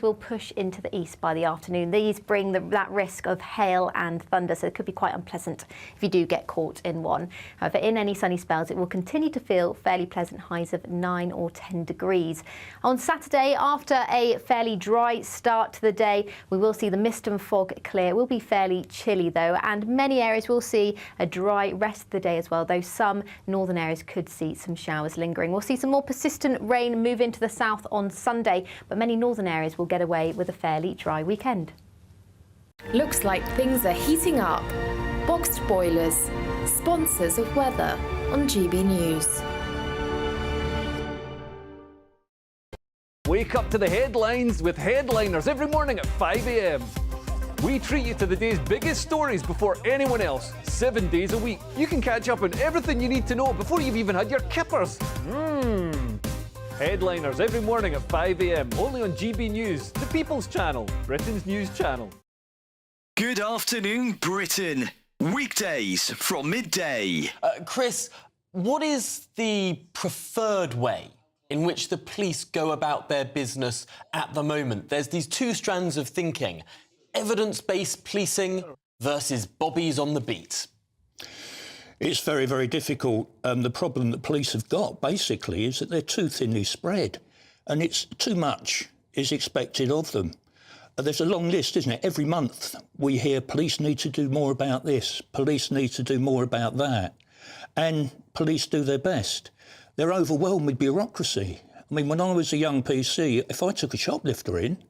will push into the east by the afternoon. These bring that risk of hail and thunder, so it could be quite unpleasant if you do get caught in one. However, in any sunny spells, it will continue to feel fairly pleasant, highs of 9 or 10 degrees. On Saturday, after a fairly dry start to the day, we will see the mist and fog clear. It will be fairly chilly though, and many areas will see a dry rest of the day as well, though some northern areas could see some showers lingering. We'll see some more persistent rain move into the south on Sunday, but many northern areas will get away with a fairly dry weekend. Looks like things are heating up. Boxed boilers, sponsors of weather on GB News. Wake up to the headlines with Headliners every morning at 5 a.m. We treat you to the day's biggest stories before anyone else, 7 days a week. You can catch up on everything you need to know before you've even had your kippers. Headliners every morning at 5 a.m, only on GB News, the People's Channel, Britain's news channel. Good afternoon, Britain. Weekdays from midday. Chris, what is the preferred way in which the police go about their business at the moment? There's these two strands of thinking: evidence-based policing versus bobbies on the beat. It's very, very difficult. The problem that police have got, basically, is that they're too thinly spread, and it's too much is expected of them. There's a long list, isn't it? Every month we hear police need to do more about this, police need to do more about that, and police do their best. They're overwhelmed with bureaucracy. I mean, when I was a young PC, if I took a shoplifter in,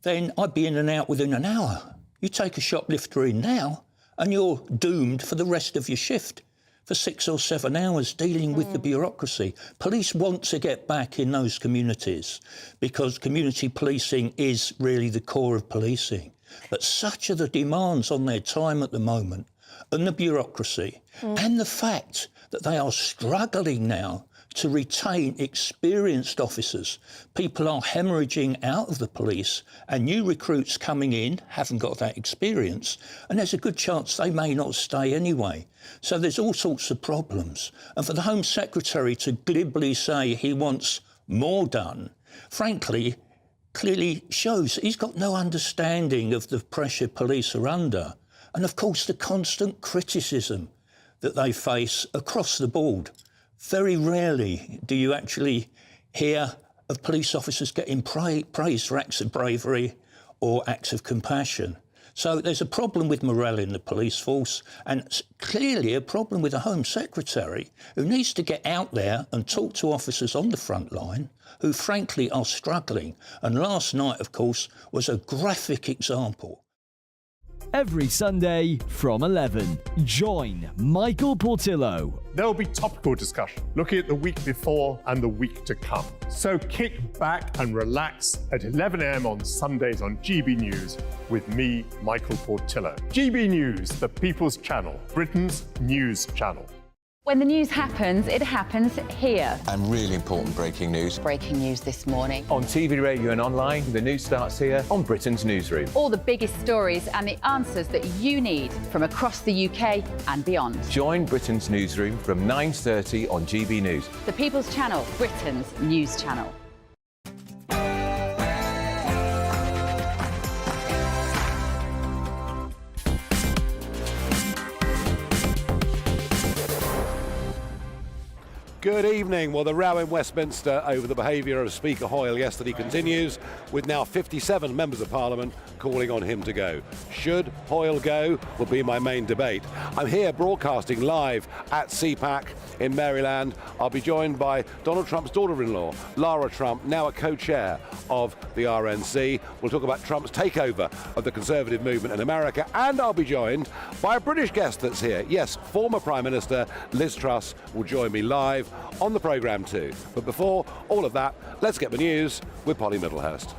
then I'd be in and out within an hour. You take a shoplifter in now, and you're doomed for the rest of your shift for 6 or 7 hours dealing with the bureaucracy. Police want to get back in those communities because community policing is really the core of policing. But such are the demands on their time at the moment, and the bureaucracy, and the fact that they are struggling now to retain experienced officers. People are hemorrhaging out of the police, and new recruits coming in haven't got that experience, and there's a good chance they may not stay anyway. So there's all sorts of problems. And for the Home Secretary to glibly say he wants more done, frankly, clearly shows he's got no understanding of the pressure police are under, and of course the constant criticism that they face across the board. Very rarely do you actually hear of police officers getting praised for acts of bravery or acts of compassion. So there's a problem with morale in the police force, and it's clearly a problem with the Home Secretary, who needs to get out there and talk to officers on the front line who frankly are struggling. And last night, of course, was a graphic example. Every Sunday from 11, join Michael Portillo. There will be topical discussion, looking at the week before and the week to come. So kick back and relax at 11 a.m. on Sundays on GB News with me, Michael Portillo. GB News, the People's Channel, Britain's news channel. When the news happens, it happens here. And really important breaking news. Breaking news this morning. On TV, radio and online, the news starts here on Britain's Newsroom. All the biggest stories and the answers that you need from across the UK and beyond. Join Britain's Newsroom from 9:30 on GB News. The People's Channel, Britain's news channel. Good evening. Well, the row in Westminster over the behaviour of Speaker Hoyle yesterday continues, with now 57 members of Parliament calling on him to go. Should Hoyle go will be my main debate. I'm here broadcasting live at CPAC in Maryland. I'll be joined by Donald Trump's daughter-in-law, Lara Trump, now a co-chair of the RNC. We'll talk about Trump's takeover of the Conservative movement in America, and I'll be joined by a British guest that's here. Yes, former Prime Minister Liz Truss will join me live on the programme too. But before all of that, let's get the news with Polly Middlehurst.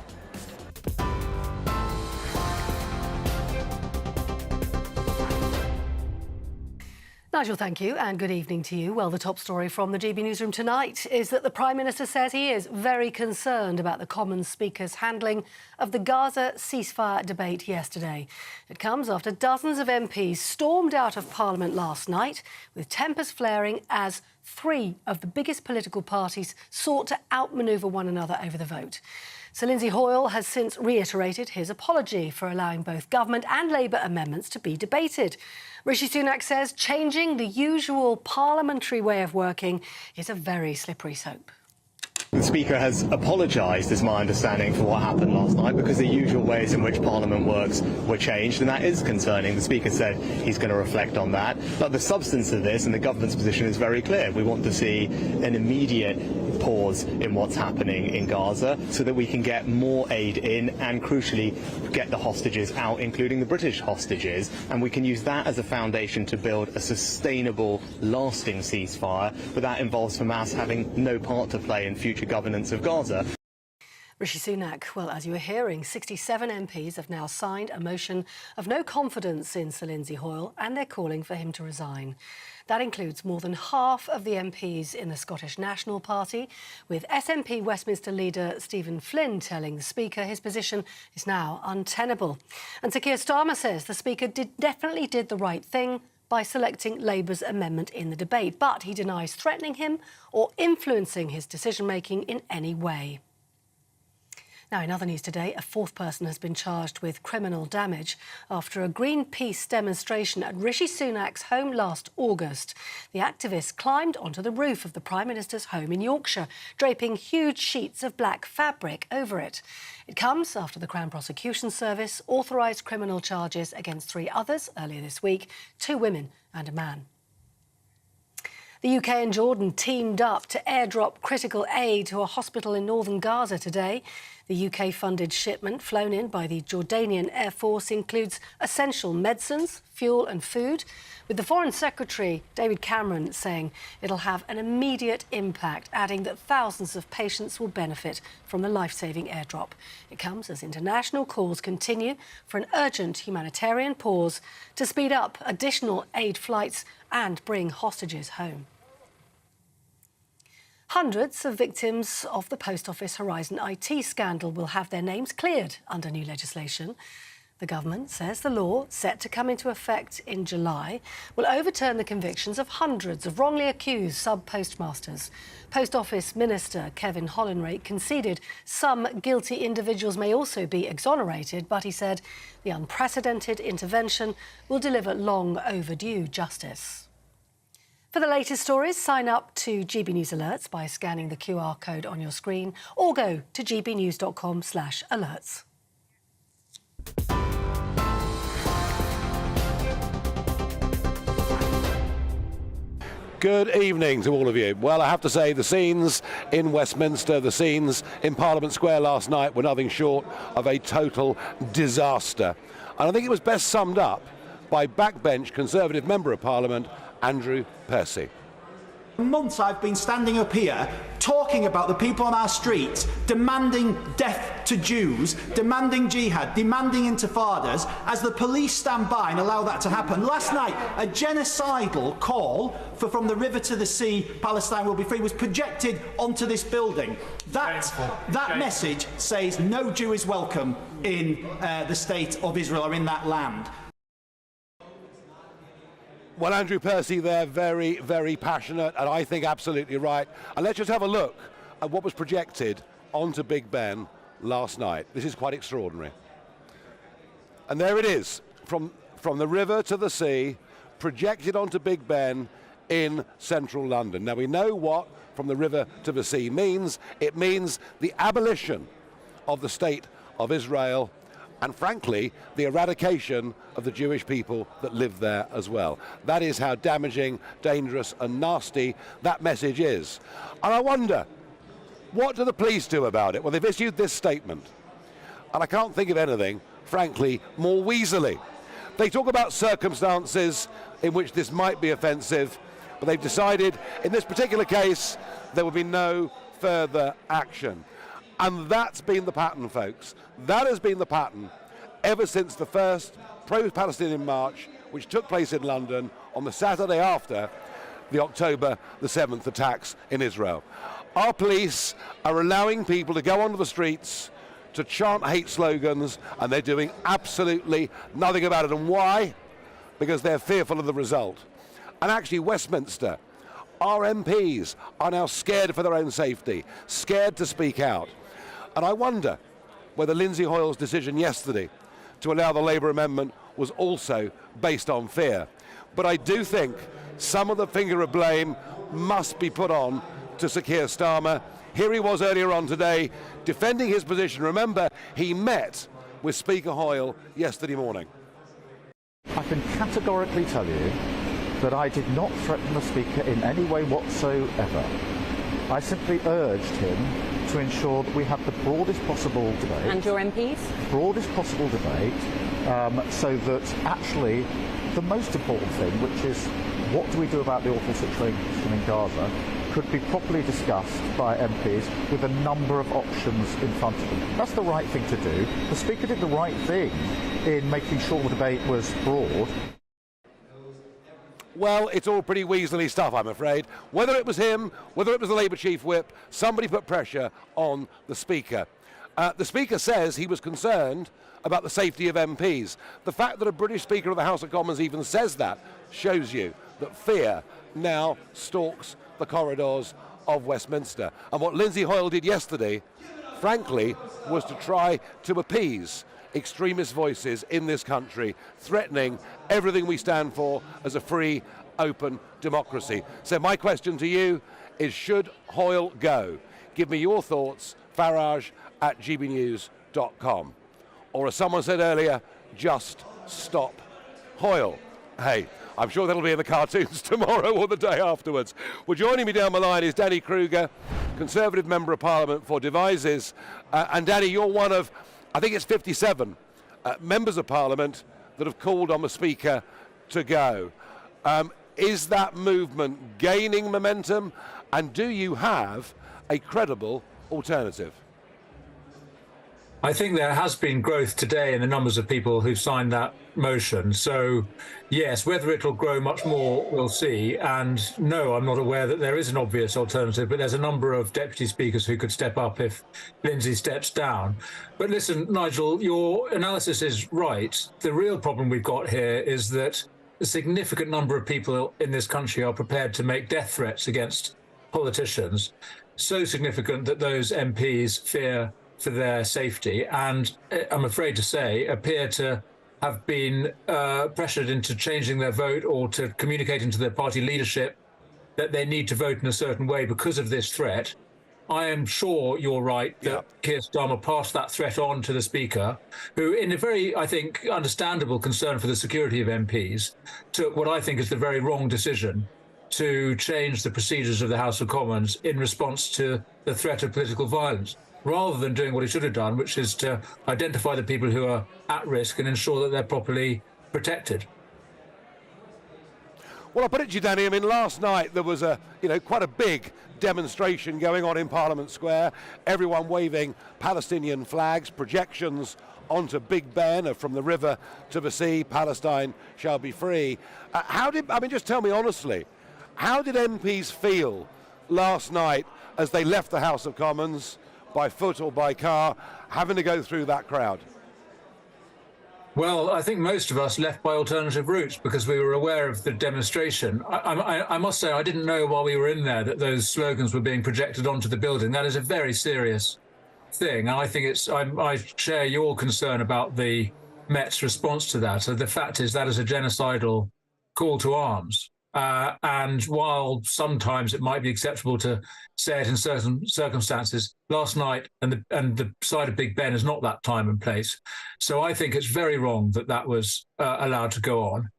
Nigel, thank you, and good evening to you. Well, the top story from the GB Newsroom tonight is that the Prime Minister says he is very concerned about the Commons Speaker's handling of the Gaza ceasefire debate yesterday. It comes after dozens of MPs stormed out of Parliament last night, with tempers flaring as 3 of the biggest political parties sought to outmanoeuvre one another over the vote. Sir Lindsay Hoyle has since reiterated his apology for allowing both government and Labour amendments to be debated. Rishi Sunak says changing the usual parliamentary way of working is a very slippery slope. The Speaker has apologised, is my understanding, for what happened last night, because the usual ways in which Parliament works were changed, and that is concerning. The Speaker said he's going to reflect on that. But the substance of this and the government's position is very clear. We want to see an immediate pause in what's happening in Gaza so that we can get more aid in and, crucially, get the hostages out, including the British hostages, and we can use that as a foundation to build a sustainable, lasting ceasefire. But that involves Hamas having no part to play in future governance of Gaza. Rishi Sunak, well, as you were hearing, 67 MPs have now signed a motion of no confidence in Sir Lindsay Hoyle, and they're calling for him to resign. That includes more than half of the MPs in the Scottish National Party, with SNP Westminster leader Stephen Flynn telling the Speaker his position is now untenable. And Sir Keir Starmer says the Speaker definitely did the right thing by selecting Labour's amendment in the debate, but he denies threatening him or influencing his decision-making in any way. Now, in other news today, a fourth person has been charged with criminal damage after a Greenpeace demonstration at Rishi Sunak's home last August. The activists climbed onto the roof of the Prime Minister's home in Yorkshire, draping huge sheets of black fabric over it. It comes after the Crown Prosecution Service authorised criminal charges against 3 others earlier this week, 2 women and a man. The UK and Jordan teamed up to airdrop critical aid to a hospital in northern Gaza today. The UK-funded shipment flown in by the Jordanian Air Force includes essential medicines, fuel and food, with the Foreign Secretary, David Cameron, saying it'll have an immediate impact, adding that thousands of patients will benefit from the life-saving airdrop. It comes as international calls continue for an urgent humanitarian pause to speed up additional aid flights and bring hostages home. Hundreds of victims of the Post Office Horizon IT scandal will have their names cleared under new legislation. The government says the law, set to come into effect in July, will overturn the convictions of hundreds of wrongly accused sub-postmasters. Post Office Minister Kevin Hollinrake conceded some guilty individuals may also be exonerated, but he said the unprecedented intervention will deliver long overdue justice. For the latest stories, sign up to GB News Alerts by scanning the QR code on your screen or go to gbnews.com/alerts. Good evening to all of you. Well, I have to say the scenes in Westminster, the scenes in Parliament Square last night were nothing short of a total disaster. And I think it was best summed up by backbench Conservative Member of Parliament, Andrew Percy. For months I've been standing up here talking about the people on our streets, demanding death to Jews, demanding jihad, demanding intifadas, as the police stand by and allow that to happen. Last night, a genocidal call for from the river to the sea, Palestine will be free, was projected onto this building. That message says no Jew is welcome in the state of Israel or in that land. Well, Andrew Percy there, very, very passionate, and I think absolutely right. And let's just have a look at what was projected onto Big Ben last night. This is quite extraordinary. And there it is, from the river to the sea, projected onto Big Ben in central London. Now, we know what from the river to the sea means. It means the abolition of the state of Israel and, frankly, the eradication of the Jewish people that live there as well. That is how damaging, dangerous and nasty that message is. And I wonder, what do the police do about it? Well, they've issued this statement, and I can't think of anything, frankly, more weaselly. They talk about circumstances in which this might be offensive, but they've decided in this particular case there will be no further action. And that's been the pattern, folks. That has been the pattern ever since the first pro-Palestinian march, which took place in London on the Saturday after the October the 7th attacks in Israel. Our police are allowing people to go onto the streets to chant hate slogans, and they're doing absolutely nothing about it. And why? Because they're fearful of the result. And actually, Westminster, our MPs are now scared for their own safety, scared to speak out. And I wonder whether Lindsay Hoyle's decision yesterday to allow the Labour amendment was also based on fear. But I do think some of the finger of blame must be put on to Sir Keir Starmer. Here he was earlier on today defending his position. Remember, he met with Speaker Hoyle yesterday morning. I can categorically tell you that I did not threaten the Speaker in any way whatsoever. I simply urged him to ensure that we have the broadest possible debate. And your MPs? Broadest possible debate, so that actually the most important thing, which is what do we do about the awful situation in Gaza, could be properly discussed by MPs with a number of options in front of them. That's the right thing to do. The Speaker did the right thing in making sure the debate was broad. Well, it's all pretty weaselly stuff, I'm afraid. Whether it was him, whether it was the Labour Chief Whip, somebody put pressure on the Speaker. The Speaker says he was concerned about the safety of MPs. The fact that a British Speaker of the House of Commons even says that shows you that fear now stalks the corridors of Westminster. And what Lindsay Hoyle did yesterday, frankly, was to try to appease extremist voices in this country, threatening everything we stand for as a free, open democracy. So my question to you is, should Hoyle go? Give me your thoughts, farage@gbnews.com. Or as someone said earlier, just stop Hoyle. Hey, I'm sure that'll be in the cartoons tomorrow or the day afterwards. Well, joining me down the line is Danny Kruger, Conservative Member of Parliament for Devizes. And Danny, you're one of, I think it's 57 members of Parliament that have called on the Speaker to go. Is that movement gaining momentum? And do you have a credible alternative? I think there has been growth today in the numbers of people who've signed that motion. So, yes, whether it'll grow much more, we'll see. And no, I'm not aware that there is an obvious alternative, but there's a number of deputy speakers who could step up if Lindsay steps down. But listen, Nigel, your analysis is right. The real problem we've got here is that a significant number of people in this country are prepared to make death threats against politicians, so significant that those MPs fear for their safety, and I'm afraid to say appear to have been pressured into changing their vote or to communicating to their party leadership that they need to vote in a certain way because of this threat. I am sure you're right that Keir Starmer passed that threat on to the Speaker, who, in a very, I think, understandable concern for the security of MPs, took what I think is the very wrong decision to change the procedures of the House of Commons in response to the threat of political violence, rather than doing what he should have done, which is to identify the people who are at risk and ensure that they're properly protected. Well, I'll put it to you, Danny. I mean, last night there was quite a big demonstration going on in Parliament Square. Everyone waving Palestinian flags, projections onto Big Ben, from the river to the sea, Palestine shall be free. Just tell me honestly, how did MPs feel last night as they left the House of Commons, by foot or by car, having to go through that crowd? Well, I think most of us left by alternative routes because we were aware of the demonstration. I must say I didn't know while we were in there that those slogans were being projected onto the building. That is a very serious thing. And I think I share your concern about the Met's response to that. So the fact is that is a genocidal call to arms. And while sometimes it might be acceptable to say it in certain circumstances, last night and the side of Big Ben is not that time and place. So I think it's very wrong that that was allowed to go on.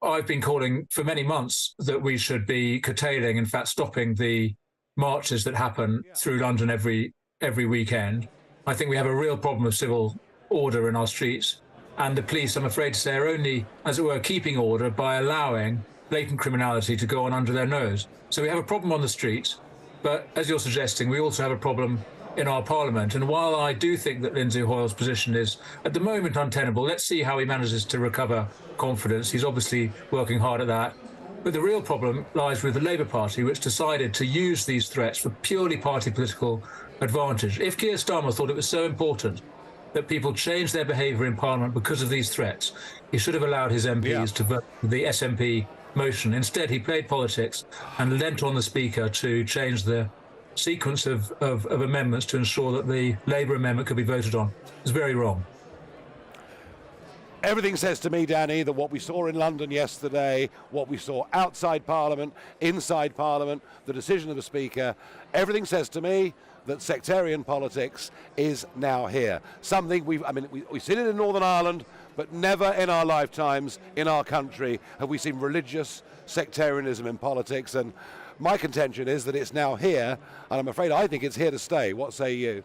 I've been calling for many months that we should be curtailing, in fact, stopping the marches that happen through London every weekend. I think we have a real problem of civil order in our streets, and the police, I'm afraid to say, are only, as it were, keeping order by allowing blatant criminality to go on under their nose. So we have a problem on the streets, but as you're suggesting, we also have a problem in our Parliament. And while I do think that Lindsay Hoyle's position is at the moment untenable, let's see how he manages to recover confidence. He's obviously working hard at that. But the real problem lies with the Labour Party, which decided to use these threats for purely party political advantage. If Keir Starmer thought it was so important that people change their behaviour in Parliament because of these threats, he should have allowed his MPs to vote for the SNP motion. Instead, he played politics and lent on the Speaker to change the sequence of amendments to ensure that the Labour amendment could be voted on. It's very wrong. Everything says to me, Danny, that what we saw in London yesterday, what we saw outside Parliament, inside Parliament, the decision of the Speaker, everything says to me that sectarian politics is now here. Something we've seen it in Northern Ireland, but never in our lifetimes in our country have we seen religious sectarianism in politics. And my contention is that it's now here, and I'm afraid I think it's here to stay. What say you?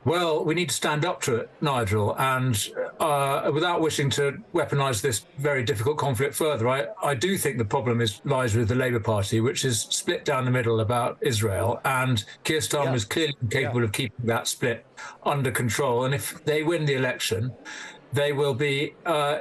Well, we need to stand up to it, Nigel, and without wishing to weaponise this very difficult conflict further, I do think the problem lies with the Labour Party, which is split down the middle about Israel, and Keir Starmer is clearly incapable of keeping that split under control. And if they win the election, they will be,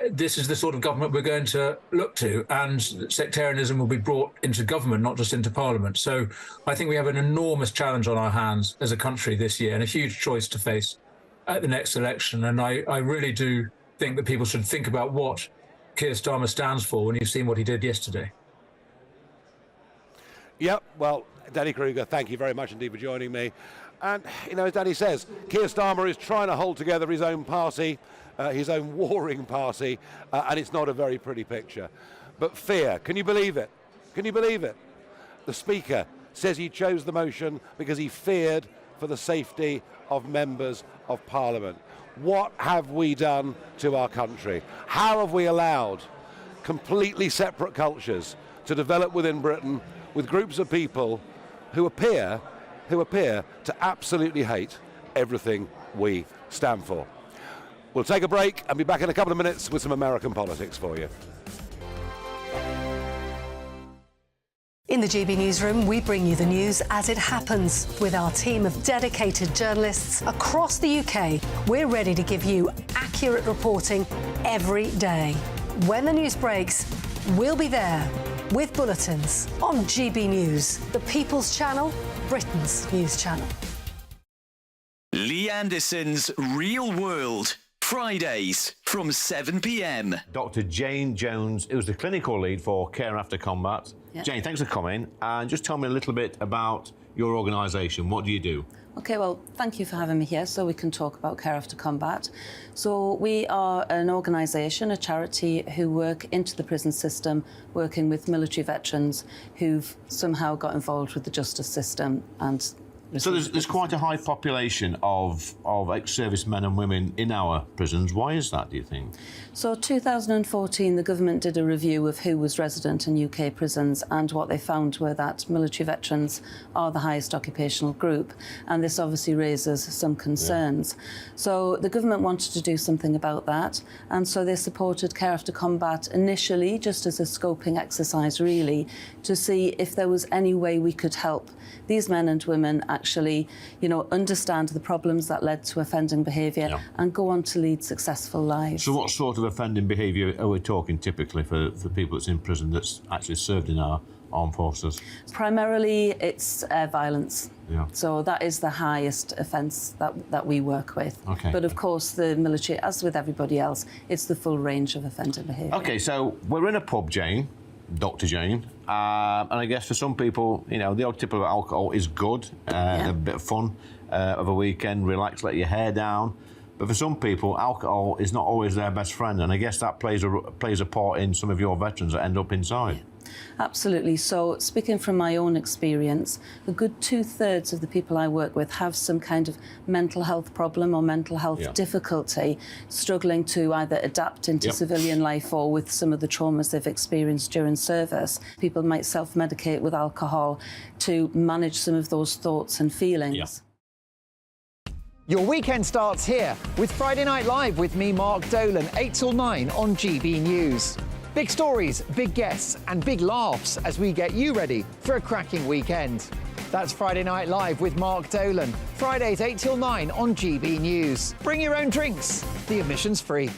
this is the sort of government we're going to look to, and sectarianism will be brought into government, not just into Parliament. So I think we have an enormous challenge on our hands as a country this year, and a huge choice to face at the next election. And I really do think that people should think about what Keir Starmer stands for when you've seen what he did yesterday. Yep, well, Danny Kruger, thank you very much indeed for joining me. And, you know, as Danny says, Keir Starmer is trying to hold together his own party, his own warring party, and it's not a very pretty picture. But fear, can you believe it? Can you believe it? The Speaker says he chose the motion because he feared for the safety of members of Parliament. What have we done to our country? How have we allowed completely separate cultures to develop within Britain with groups of people who appear to absolutely hate everything we stand for? We'll take a break and be back in a couple of minutes with some American politics for you. In the GB Newsroom, we bring you the news as it happens. With our team of dedicated journalists across the UK, we're ready to give you accurate reporting every day. When the news breaks, we'll be there with bulletins on GB News, the People's Channel, Britain's news channel. Lee Anderson's Real World, Fridays from 7 p.m. Dr. Jane Jones, who's the clinical lead for Care After Combat. Yep. Jane, thanks for coming. And just tell me a little bit about your organisation. What do you do? OK, well, thank you for having me here so we can talk about Care After Combat. So we are an organisation, a charity, who work into the prison system, working with military veterans who've somehow got involved with the justice system. And so there's quite a high population of ex-servicemen and women in our prisons. Why is that, do you think? So 2014, the government did a review of who was resident in UK prisons, and what they found were that military veterans are the highest occupational group, and this obviously raises some concerns. Yeah. So the government wanted to do something about that, and so they supported Care After Combat initially just as a scoping exercise, really, to see if there was any way we could help these men and women actually, you know, understand the problems that led to offending behaviour and go on to lead successful lives. So what sort of offending behaviour are we talking typically for people that's in prison that's actually served in our armed forces? Primarily it's violence. Yeah. So that is the highest offence that we work with. Okay. But of course the military, as with everybody else, it's the full range of offending behaviour. OK, so we're in a pub, Jane, Dr. Jane, and I guess for some people, you know, the odd tip of alcohol is good, a bit of fun of a weekend, relax, let your hair down. But for some people, alcohol is not always their best friend, and I guess that plays a part in some of your veterans that end up inside. Yeah. Absolutely. So speaking from my own experience, a good 2/3 of the people I work with have some kind of mental health problem or mental health difficulty, struggling to either adapt into civilian life or with some of the traumas they've experienced during service. People might self-medicate with alcohol to manage some of those thoughts and feelings. Yeah. Your weekend starts here with Friday Night Live with me, Mark Dolan, 8 till 9 on GB News. Big stories, big guests and big laughs as we get you ready for a cracking weekend. That's Friday Night Live with Mark Dolan. Fridays 8 till 9 on GB News. Bring your own drinks. The admission's free.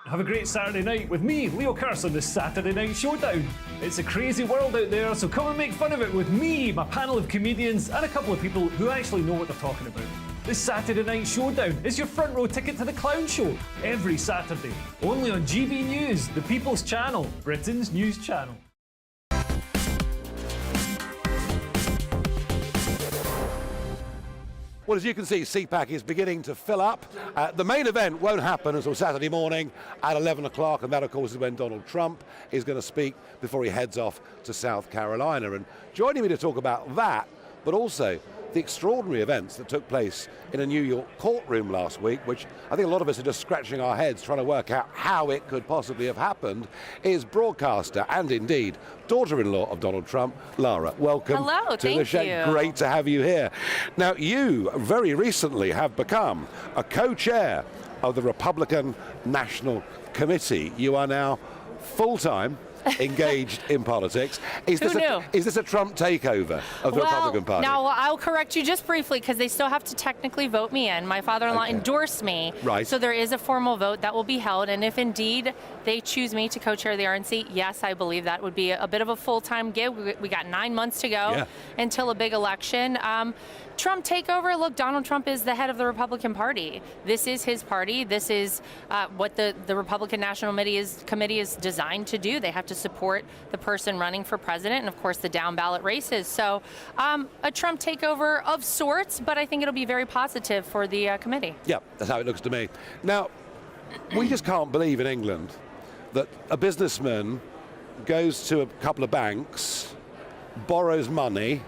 Have a great Saturday night with me, Leo Curse, on the Saturday Night Showdown. It's a crazy world out there, so come and make fun of it with me, my panel of comedians, and a couple of people who actually know what they're talking about. This Saturday Night Showdown is your front row ticket to the clown show every Saturday, only on GB News, the People's Channel, Britain's news channel. Well, as you can see, CPAC is beginning to fill up. The main event won't happen until Saturday morning at 11 o'clock, and that, of course, is when Donald Trump is going to speak before he heads off to South Carolina. And joining me to talk about that, but also the extraordinary events that took place in a New York courtroom last week, which I think a lot of us are just scratching our heads trying to work out how it could possibly have happened, is broadcaster and indeed daughter-in-law of Donald Trump, Lara. Welcome to the show. You. Great to have you here. Now, you very recently have become a co-chair of the Republican National Committee. You are now full-time engaged in politics. Is this a Trump takeover of the Republican Party? Now, I'll correct you just briefly because they still have to technically vote me in. My father-in-law endorsed me. Right. So there is a formal vote that will be held. And if indeed they choose me to co-chair the RNC, yes, I believe that would be a bit of a full-time gig. We got 9 months to go until a big election. Trump takeover, look, Donald Trump is the head of the Republican Party. This is his party. This is what the Republican National Committee is designed to do. They have to support the person running for president and, of course, the down ballot races. So a Trump takeover of sorts, but I think it'll be very positive for the committee. Yeah, that's how it looks to me. Now, we just can't believe in England that a businessman goes to a couple of banks, borrows money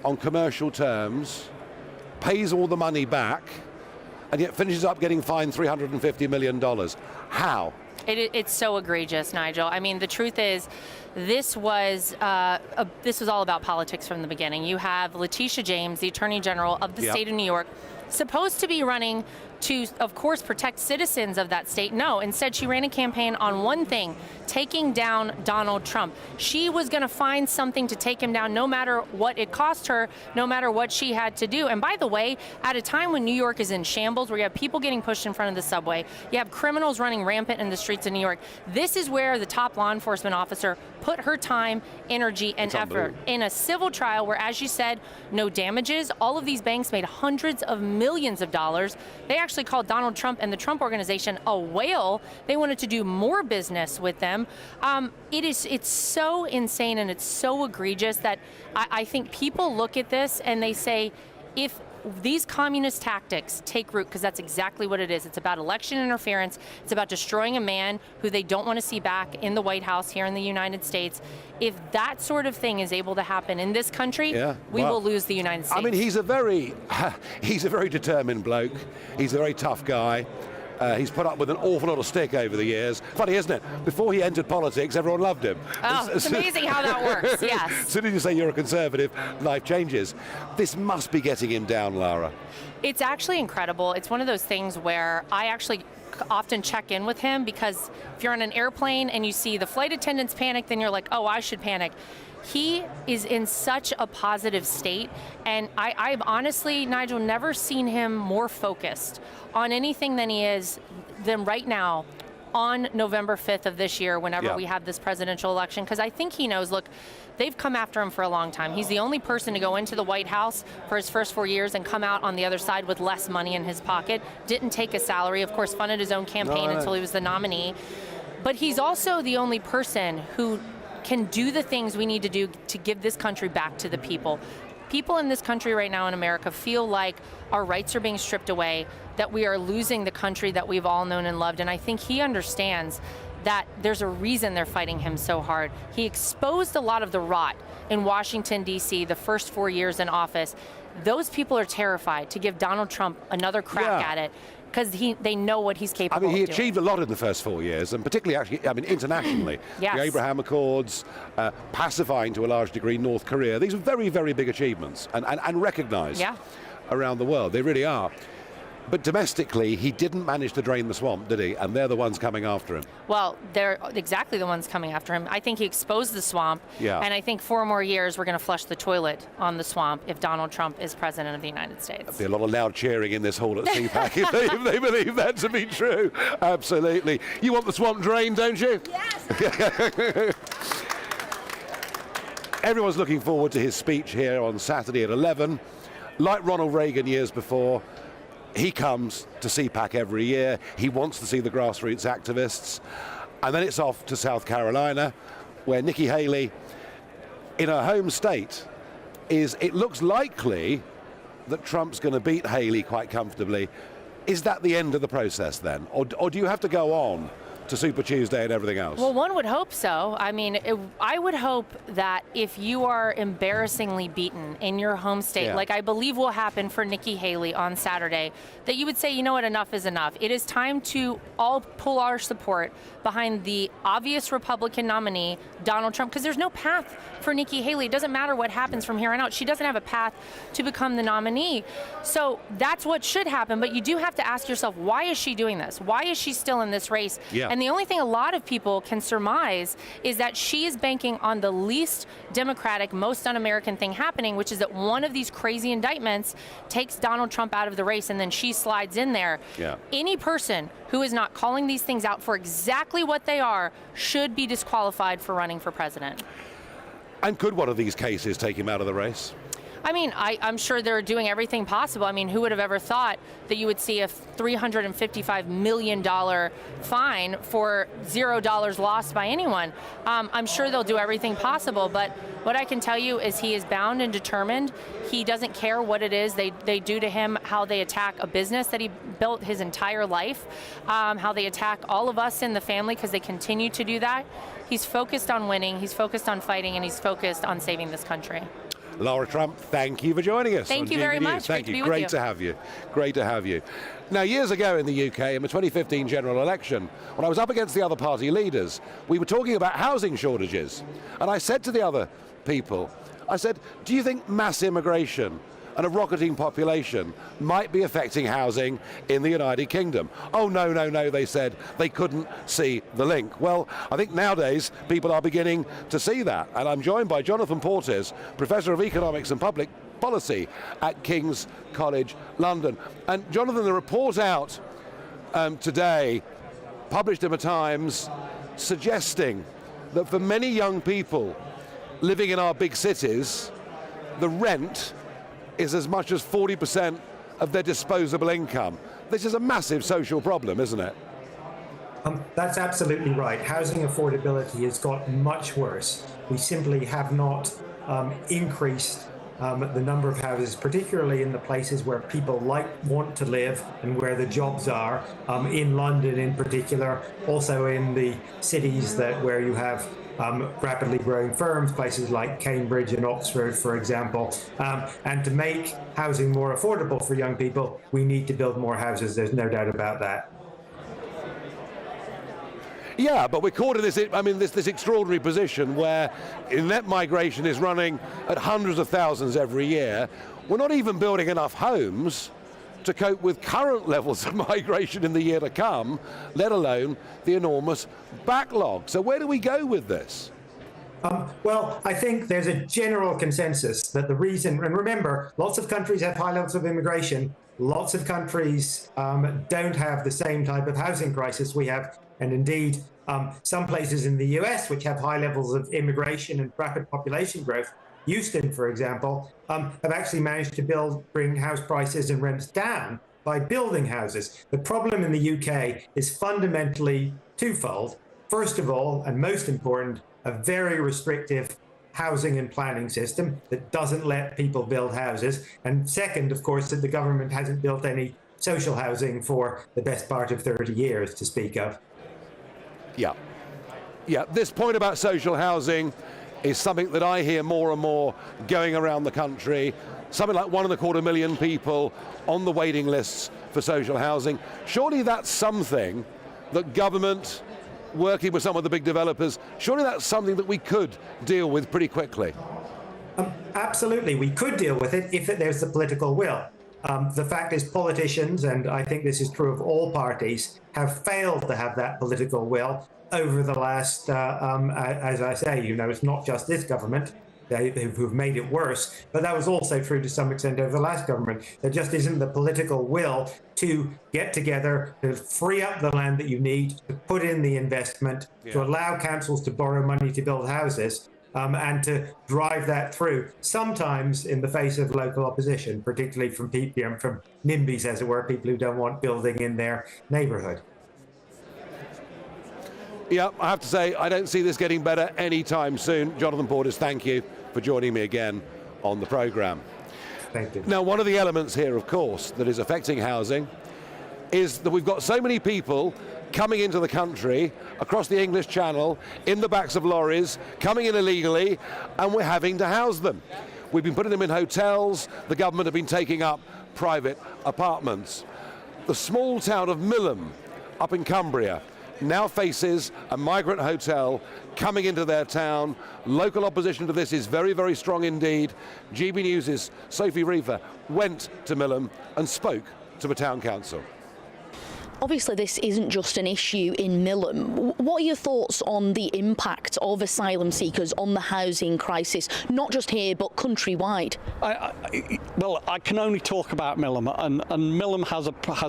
on commercial terms, pays all the money back, and yet finishes up getting fined $350 million. How? It's so egregious, Nigel. I mean, the truth is, this was all about politics from the beginning. You have Letitia James, the Attorney General of the state of New York, supposed to be running to, of course, protect citizens of that state. No, instead she ran a campaign on one thing, taking down Donald Trump. She was going to find something to take him down no matter what it cost her, no matter what she had to do. And by the way, at a time when New York is in shambles, where you have people getting pushed in front of the subway, you have criminals running rampant in the streets of New York, this is where the top law enforcement officer put her time, energy, and effort in a civil trial where, as you said, no damages. All of these banks made hundreds of millions of dollars. They actually called Donald Trump and the Trump Organization a whale. They wanted to do more business with them. It's so insane and it's so egregious that I think people look at this and they say, if these communist tactics take root, because that's exactly what it is. It's about election interference. It's about destroying a man who they don't want to see back in the White House here in the United States. If that sort of thing is able to happen in this country, we will lose the United States. I mean, he's a very determined bloke. He's a very tough guy. He's put up with an awful lot of stick over the years. Funny, isn't it? Before he entered politics, everyone loved him. Oh, it's amazing how that works, yes. As soon as you say you're a conservative, life changes. This must be getting him down, Lara. It's actually incredible. It's one of those things where I actually often check in with him, because if you're on an airplane and you see the flight attendants panic, then you're like, oh, I should panic. He is in such a positive state, and I've honestly, Nigel, never seen him more focused on anything than right now on November 5th of this year, whenever we have this presidential election, because I think he knows, look, they've come after him for a long time. He's the only person to go into the White House for his first 4 years and come out on the other side with less money in his pocket, didn't take a salary, of course, funded his own campaign until he was the nominee. But he's also the only person who can do the things we need to do to give this country back to the people. People in this country right now in America feel like our rights are being stripped away, that we are losing the country that we've all known and loved. And I think he understands that there's a reason they're fighting him so hard. He exposed a lot of the rot in Washington, D.C. the first 4 years in office. Those people are terrified to give Donald Trump another crack at it, because they know what he's capable of doing. I mean, he achieved a lot in the first 4 years, and particularly, actually, I mean, internationally. Yes. The Abraham Accords, pacifying to a large degree North Korea. These are very, very big achievements and recognised around the world. They really are. But domestically, he didn't manage to drain the swamp, did he? And they're the ones coming after him. Well, they're exactly the ones coming after him. I think he exposed the swamp, and I think 4 more years we're going to flush the toilet on the swamp if Donald Trump is president of the United States. There'll be a lot of loud cheering in this hall at CPAC if they believe that to be true. Absolutely. You want the swamp drained, don't you? Yes! Everyone's looking forward to his speech here on Saturday at 11. Like Ronald Reagan years before, he comes to CPAC every year. He wants to see the grassroots activists. And then it's off to South Carolina, where Nikki Haley, in her home state, it looks likely that Trump's going to beat Haley quite comfortably. Is that the end of the process then? Or do you have to go on to Super Tuesday and everything else? Well, one would hope so. I mean, I would hope that if you are embarrassingly beaten in your home state, like I believe will happen for Nikki Haley on Saturday, that you would say, you know what, enough is enough. It is time to all pull our support behind the obvious Republican nominee, Donald Trump, because there's no path for Nikki Haley. It doesn't matter what happens from here on out. She doesn't have a path to become the nominee. So that's what should happen. But you do have to ask yourself, why is she doing this? Why is she still in this race? And the only thing a lot of people can surmise is that she is banking on the least democratic, most un-American thing happening, which is that one of these crazy indictments takes Donald Trump out of the race and then she slides in there. Any person who is not calling these things out for exactly what they are should be disqualified for running for president. And could one of these cases take him out of the race? I mean, I'm sure they're doing everything possible. I mean, who would have ever thought that you would see a $355 million fine for $0 lost by anyone? I'm sure they'll do everything possible, but what I can tell you is he is bound and determined. He doesn't care what it is they do to him, how they attack a business that he built his entire life, how they attack all of us in the family because they continue to do that. He's focused on winning, he's focused on fighting, and he's focused on saving this country. Laura Trump, thank you for joining us. Thank you very much. Thank Great you. to be with Great you. to have you. Great to have you. Now, years ago in the UK, in the 2015 general election, when I was up against the other party leaders, we were talking about housing shortages. And I said to the other people, I said, do you think mass immigration and a rocketing population might be affecting housing in the United Kingdom? Oh, no, no, no, they said. They couldn't see the link. Well, I think nowadays people are beginning to see that. And I'm joined by Jonathan Portes, Professor of Economics and Public Policy at King's College London. And Jonathan, the report out today, published in the Times, suggesting that for many young people living in our big cities, the rent is as much as 40% of their disposable income. This is a massive social problem, isn't it? That's absolutely right. Housing affordability has got much worse. We simply have not increased the number of houses, particularly in the places where people want to live and where the jobs are, in London in particular, also in the cities where you have rapidly growing firms, places like Cambridge and Oxford, for example. And to make housing more affordable for young people, we need to build more houses. There's no doubt about that. Yeah, but we're caught in this extraordinary position where net migration is running at hundreds of thousands every year. We're not even building enough homes to cope with current levels of migration in the year to come, let alone the enormous backlog. So where do we go with this? Well, I think there's a general consensus that the reason, and remember, lots of countries have high levels of immigration. Lots of countries don't have the same type of housing crisis we have. And indeed, some places in the US, which have high levels of immigration and rapid population growth, Houston, for example, have actually managed to bring house prices and rents down by building houses. The problem in the UK is fundamentally twofold. First of all, and most important, a very restrictive housing and planning system that doesn't let people build houses. And second, of course, that the government hasn't built any social housing for the best part of 30 years to speak of. Yeah, this point about social housing is something that I hear more and more going around the country. Something like 1.25 million people on the waiting lists for social housing. Surely that's something that government, working with some of the big developers, surely that's something that we could deal with pretty quickly. Absolutely, we could deal with it if there's the political will. The fact is politicians, and I think this is true of all parties, have failed to have that political will over the last, as I say, it's not just this government who've made it worse, but that was also true to some extent over the last government. There just isn't the political will to get together, to free up the land that you need, to put in the investment, to allow councils to borrow money to build houses, and to drive that through, sometimes in the face of local opposition, particularly from people, from NIMBYs, as it were, people who don't want building in their neighbourhood. Yeah, I have to say, I don't see this getting better anytime soon. Jonathan Portes, thank you for joining me again on the programme. Thank you. Now, one of the elements here, of course, that is affecting housing is that we've got so many people coming into the country, across the English Channel, in the backs of lorries, coming in illegally, and we're having to house them. We've been putting them in hotels, the government have been taking up private apartments. The small town of Millom, up in Cumbria, now faces a migrant hotel coming into their town. Local opposition to this is very, very strong indeed. GB News' Sophie Reefer went to Millom and spoke to the town council. Obviously, this isn't just an issue in Millom. What are your thoughts on the impact of asylum seekers on the housing crisis, not just here, but countrywide? Well, I can only talk about Millom, and Millom has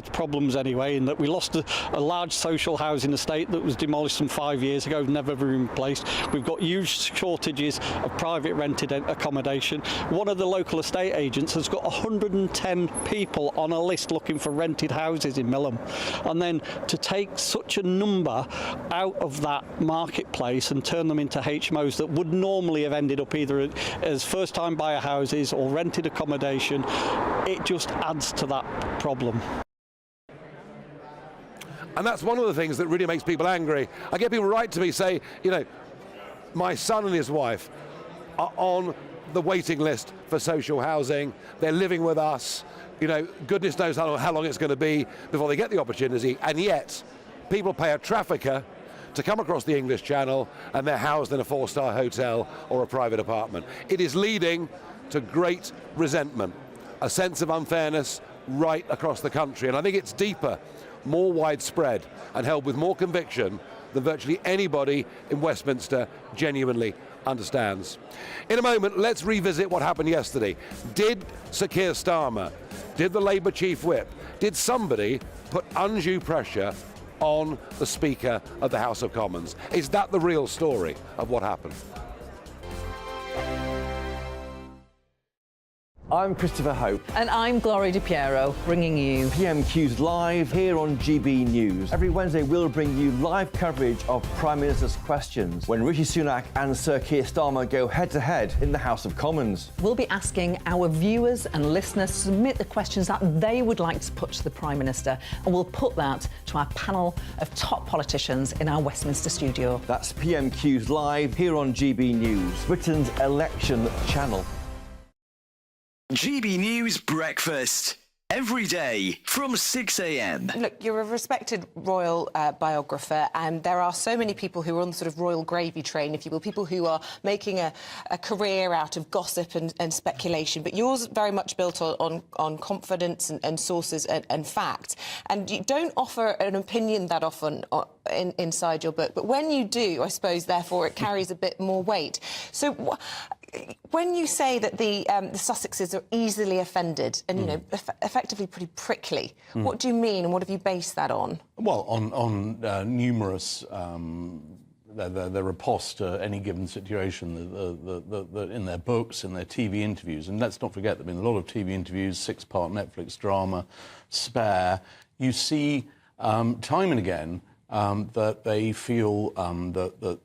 problems anyway, in that we lost a large social housing estate that was demolished some 5 years ago, never been replaced. We've got huge shortages of private rented accommodation. One of the local estate agents has got 110 people on a list looking for rented houses in Millom. And then to take such a number out of that marketplace and turn them into HMOs that would normally have ended up either as first-time buyer houses or rented accommodation, it just adds to that problem. And that's one of the things that really makes people angry. I get people write to me, say, you know, my son and his wife are on the waiting list for social housing. They're living with us. You know, goodness knows how long it's going to be before they get the opportunity, and yet people pay a trafficker to come across the English Channel and they're housed in a 4-star hotel or a private apartment. It is leading to great resentment, a sense of unfairness right across the country, and I think it's deeper, more widespread, and held with more conviction than virtually anybody in Westminster genuinely understands. In a moment, let's revisit what happened yesterday. Did Sir Keir Starmer, did the Labour Chief Whip, did somebody put undue pressure on the Speaker of the House of Commons? Is that the real story of what happened? I'm Christopher Hope. And I'm Gloria Di Piero, bringing you PMQ's Live here on GB News. Every Wednesday, we'll bring you live coverage of Prime Minister's questions when Rishi Sunak and Sir Keir Starmer go head-to-head in the House of Commons. We'll be asking our viewers and listeners to submit the questions that they would like to put to the Prime Minister, and we'll put that to our panel of top politicians in our Westminster studio. That's PMQ's Live here on GB News, Britain's election channel. GB News Breakfast. Every day from 6 a.m. Look, you're a respected royal biographer, and there are so many people who are on the sort of royal gravy train, if you will, people who are making a career out of gossip and speculation. But yours very much built on confidence and sources and facts. And you don't offer an opinion that often inside your book. But when you do, I suppose, therefore, it carries a bit more weight. So when you say that the Sussexes are easily offended and, you know, effectively pretty prickly, what do you mean, and what have you based that on? Well, on numerous their riposte to any given situation in their books, in their TV interviews. And let's not forget, there have been a lot of TV interviews, 6-part Netflix drama, Spare. You see time and again that they feel that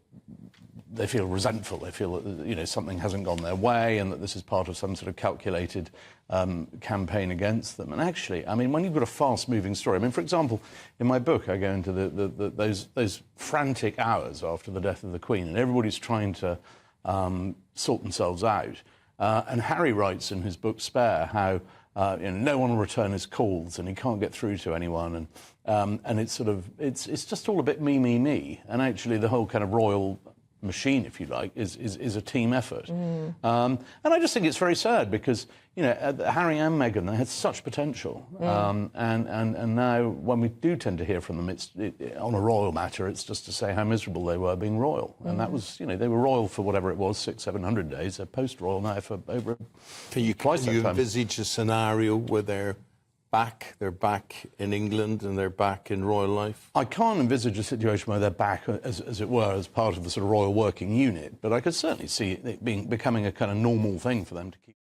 they feel resentful. They feel that, you know, something hasn't gone their way and that this is part of some sort of calculated campaign against them. And actually, I mean, when you've got a fast-moving story, I mean, for example, in my book, I go into those frantic hours after the death of the Queen, and everybody's trying to sort themselves out. And Harry writes in his book Spare how you know, no one will return his calls and he can't get through to anyone, and it's sort of it's just all a bit me. And actually, the whole kind of royal machine, if you like, is a team effort. And I just think it's very sad because, you know, Harry and Meghan, they had such potential. And now when we do tend to hear from them, on a royal matter, it's just to say how miserable they were being royal. And that was, you know, they were royal for whatever it was, 600-700 days. They're post-royal now for over Can you envisage a scenario where they're back in England and they're back in royal life? I can't envisage a situation where they're back, as it were, as part of the sort of royal working unit, but I could certainly see it becoming a kind of normal thing for them to keep.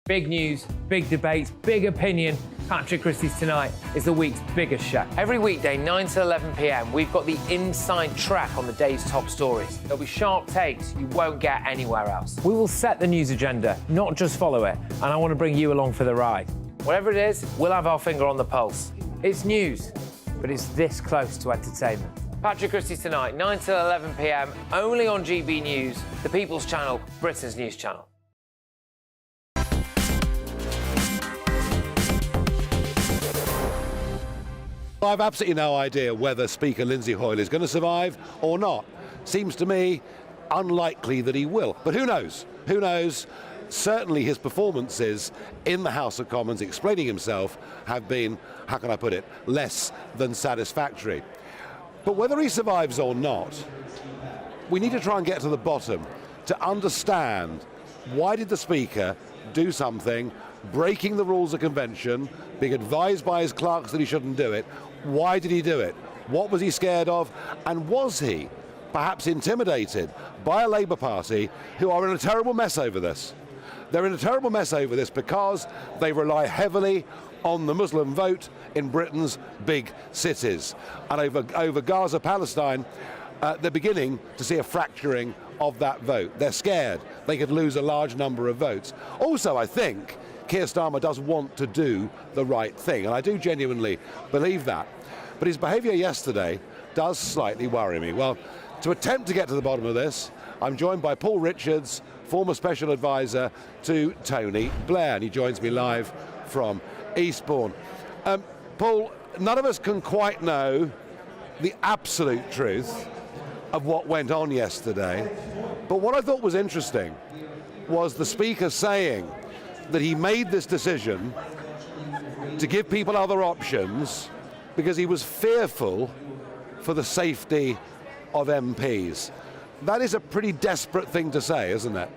Big news, big debates, big opinion. Patrick Christie's Tonight is the week's biggest show. Every weekday, 9 to 11 p.m, we've got the inside track on the day's top stories. There'll be sharp takes you won't get anywhere else. We will set the news agenda, not just follow it, and I want to bring you along for the ride. Whatever it is, we'll have our finger on the pulse. It's news, but it's this close to entertainment. Patrick Christie's Tonight, 9 to 11 p.m, only on GB News, the People's Channel, Britain's news channel. I've absolutely no idea whether Speaker Lindsay Hoyle is going to survive or not. Seems to me unlikely that he will. But who knows? Who knows? Certainly his performances in the House of Commons explaining himself have been, how can I put it, less than satisfactory. But whether he survives or not, we need to try and get to the bottom to understand why did the Speaker do something, breaking the rules of convention, being advised by his clerks that he shouldn't do it. Why did he do it? What was he scared of? And was he perhaps intimidated by a Labour Party who are in a terrible mess over this? They're in a terrible mess over this because they rely heavily on the Muslim vote in Britain's big cities. And over Gaza, Palestine, they're beginning to see a fracturing of that vote. They're scared they could lose a large number of votes. Also, I think Keir Starmer does want to do the right thing, and I do genuinely believe that. But his behaviour yesterday does slightly worry me. Well, to attempt to get to the bottom of this, I'm joined by Paul Richards, former special advisor to Tony Blair, and he joins me live from Eastbourne. Paul, none of us can quite know the absolute truth of what went on yesterday, but what I thought was interesting was the Speaker saying that he made this decision to give people other options because he was fearful for the safety of MPs. That is a pretty desperate thing to say, isn't it?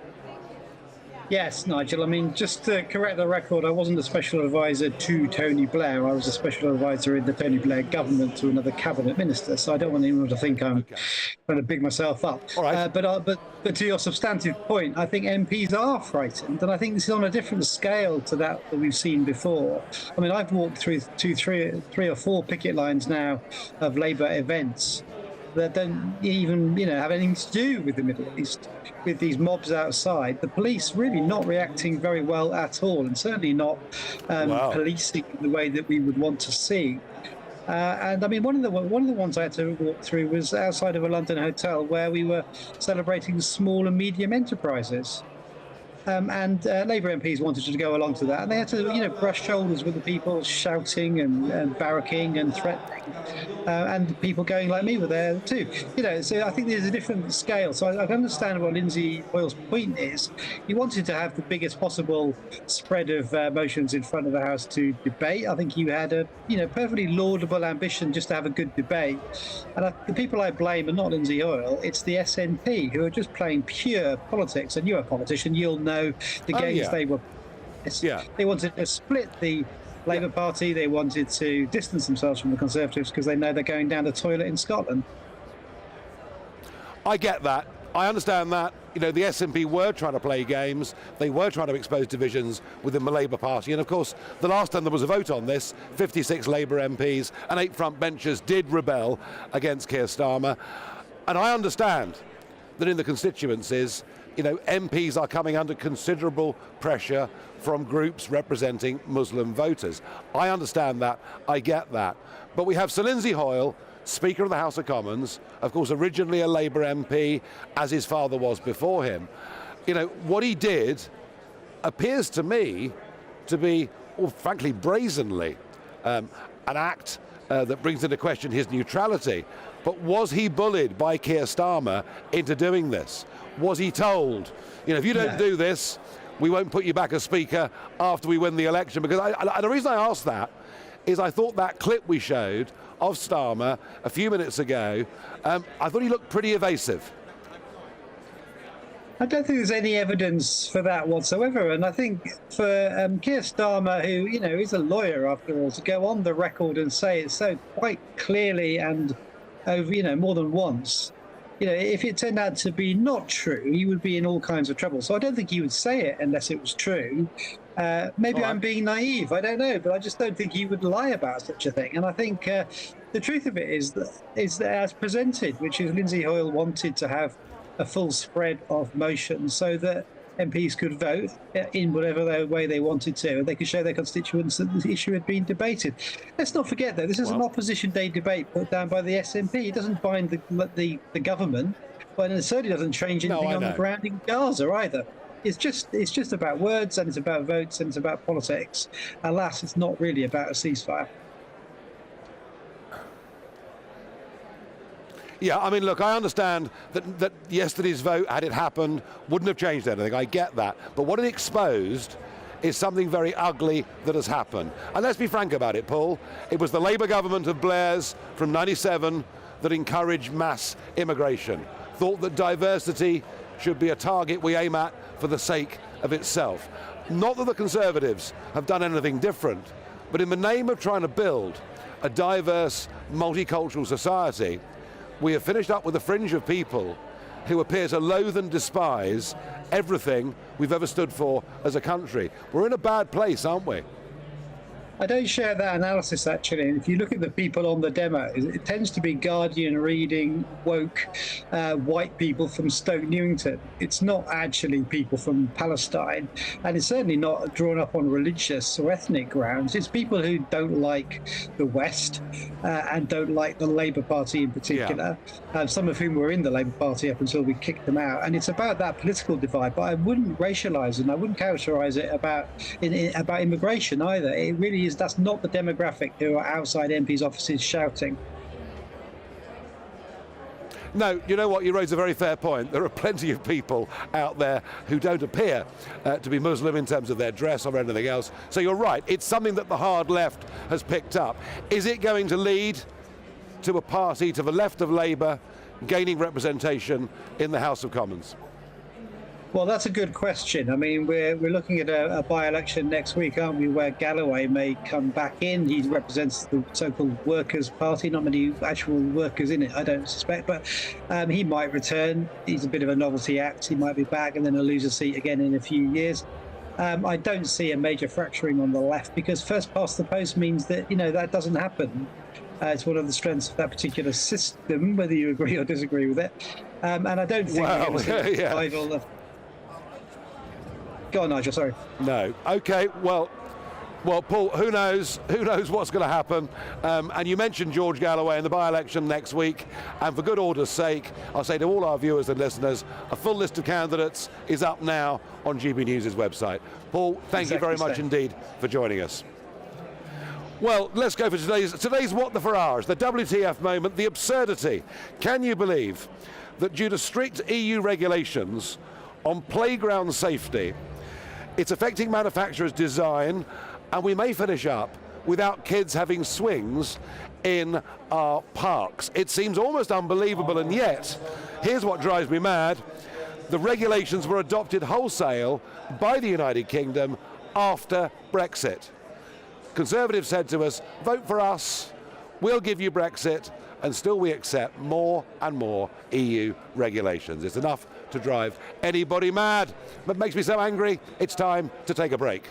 Yes, Nigel. I mean, just to correct the record, I wasn't a special advisor to Tony Blair. I was a special advisor in the Tony Blair government to another cabinet minister. So I don't want anyone to think I'm trying to big myself up. All right. But to your substantive point, I think MPs are frightened, and I think this is on a different scale to that we've seen before. I mean, I've walked through three or four picket lines now of Labour events that don't even, have anything to do with the Middle East, with these mobs outside. The police really not reacting very well at all, and certainly not policing the way that we would want to see. And I mean, one of the ones I had to walk through was outside of a London hotel where we were celebrating small and medium enterprises. And Labour MPs wanted to go along to that, and they had to, brush shoulders with the people shouting and barracking and threatening, and people going like me were there too. So I think there's a different scale. So I understand what Lindsay Hoyle's point is. He wanted to have the biggest possible spread of motions in front of the House to debate. I think he had a, perfectly laudable ambition just to have a good debate. And the people I blame are not Lindsay Hoyle. It's the SNP who are just playing pure politics. And you're a politician, you'll know the games they were. They wanted to split the Labour Party. They wanted to distance themselves from the Conservatives because they know they're going down the toilet in Scotland. I get that. I understand that. The SNP were trying to play games. They were trying to expose divisions within the Labour Party. And of course, the last time there was a vote on this, 56 Labour MPs and 8 frontbenchers did rebel against Keir Starmer. And I understand that in the constituencies, MPs are coming under considerable pressure from groups representing Muslim voters. I understand that. I get that. But we have Sir Lindsay Hoyle, Speaker of the House of Commons, of course, originally a Labour MP, as his father was before him. What he did appears to me to be, frankly, brazenly an act that brings into question his neutrality. But was he bullied by Keir Starmer into doing this? Was he told, if you don't do this, we won't put you back as Speaker after we win the election? Because the reason I asked that is I thought that clip we showed of Starmer a few minutes ago, I thought he looked pretty evasive. I don't think there's any evidence for that whatsoever. And I think for Keir Starmer, who, is a lawyer after all, to go on the record and say it so quite clearly and over, more than once, if it turned out to be not true, he would be in all kinds of trouble. So I don't think he would say it unless it was true. Maybe I'm being naive, I don't know, but I just don't think he would lie about such a thing. And I think the truth of it is that as presented, which is Lindsay Hoyle wanted to have a full spread of motions so that MPs could vote in whatever way they wanted to, and they could show their constituents that the issue had been debated. Let's not forget, though, this is an opposition day debate put down by the SNP. It doesn't bind the government, but it certainly doesn't change anything on the ground in Gaza either. It's just about words, and it's about votes, and it's about politics. Alas, it's not really about a ceasefire. Yeah, I mean, look, I understand that yesterday's vote, had it happened, wouldn't have changed anything. I get that. But what it exposed is something very ugly that has happened. And let's be frank about it, Paul. It was the Labour government of Blair's from '97 that encouraged mass immigration, thought that diversity should be a target we aim at for the sake of itself. Not that the Conservatives have done anything different, but in the name of trying to build a diverse, multicultural society, we have finished up with a fringe of people who appear to loathe and despise everything we've ever stood for as a country. We're in a bad place, aren't we? I don't share that analysis, actually. And if you look at the people on the demo, it tends to be Guardian reading, woke, white people from Stoke Newington. It's not actually people from Palestine, and it's certainly not drawn up on religious or ethnic grounds. It's people who don't like the West and don't like the Labour Party in particular, some of whom were in the Labour Party up until we kicked them out. And it's about that political divide, but I wouldn't racialise it, and I wouldn't characterise it about immigration either. It really that's not the demographic who are outside MPs' offices shouting. No, you know what? You raise a very fair point. There are plenty of people out there who don't appear to be Muslim in terms of their dress or anything else. So you're right. It's something that the hard left has picked up. Is it going to lead to a party to the left of Labour gaining representation in the House of Commons? Well, that's a good question. I mean, we're looking at a by-election next week, aren't we, where Galloway may come back in. He represents the so-called Workers' Party, not many actual workers in it, I don't suspect, but he might return. He's a bit of a novelty act. He might be back and then he'll lose a seat again in a few years. I don't see a major fracturing on the left because first past the post means that, that doesn't happen. It's one of the strengths of that particular system, whether you agree or disagree with it. And I don't think we're going to see a revival of... Go on, Nigel, sorry. No. Okay, well, Paul, who knows? Who knows what's going to happen? And you mentioned George Galloway in the by-election next week. And for good order's sake, I'll say to all our viewers and listeners, a full list of candidates is up now on GB News' website. Paul, thank you very much indeed for joining us. Well, let's go for today's What the Farage, the WTF moment, the absurdity. Can you believe that due to strict EU regulations on playground safety, it's affecting manufacturers' design, and we may finish up without kids having swings in our parks? It seems almost unbelievable, and yet, here's what drives me mad. The regulations were adopted wholesale by the United Kingdom after Brexit. Conservatives said to us, vote for us, we'll give you Brexit, and still we accept more and more EU regulations. It's enough to drive anybody mad. But makes me so angry, it's time to take a break.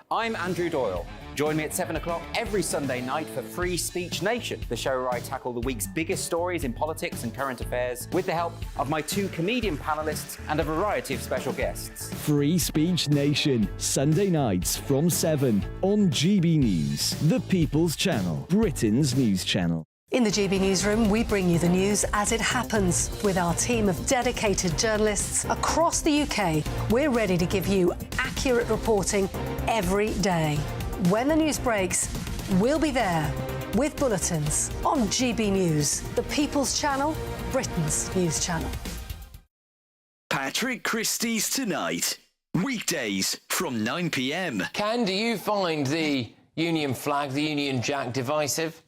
I'm Andrew Doyle. Join me at 7 o'clock every Sunday night for Free Speech Nation, the show where I tackle the week's biggest stories in politics and current affairs with the help of my two comedian panellists and a variety of special guests. Free Speech Nation, Sunday nights from 7 on GB News, the People's Channel, Britain's news channel. In the GB Newsroom, we bring you the news as it happens. With our team of dedicated journalists across the UK, we're ready to give you accurate reporting every day. When the news breaks, we'll be there with bulletins on GB News, the People's Channel, Britain's news channel. Patrick Christie's Tonight, weekdays from 9 p.m. Ken, do you find the Union flag, the Union Jack, divisive?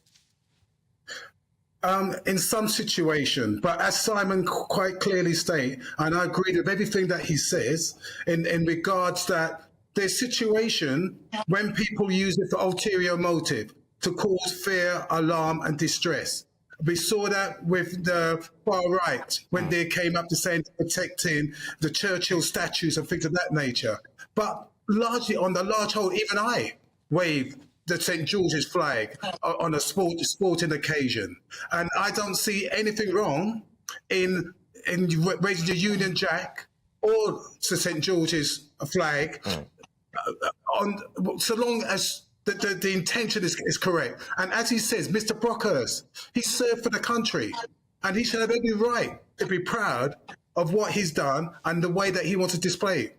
In some situation, but as Simon quite clearly stated, and I agree with everything that he says in regards that there's situation when people use it for ulterior motive to cause fear, alarm and distress. We saw that with the far right when they came up to saying protecting the Churchill statues and things of that nature. But largely, on the large whole, even I wave the St. George's flag on a sporting occasion. And I don't see anything wrong in raising the Union Jack or the St. George's flag, so long as the intention is correct. And as he says, Mr. Brockhurst, he served for the country, and he should have every right to be proud of what he's done and the way that he wants to display it.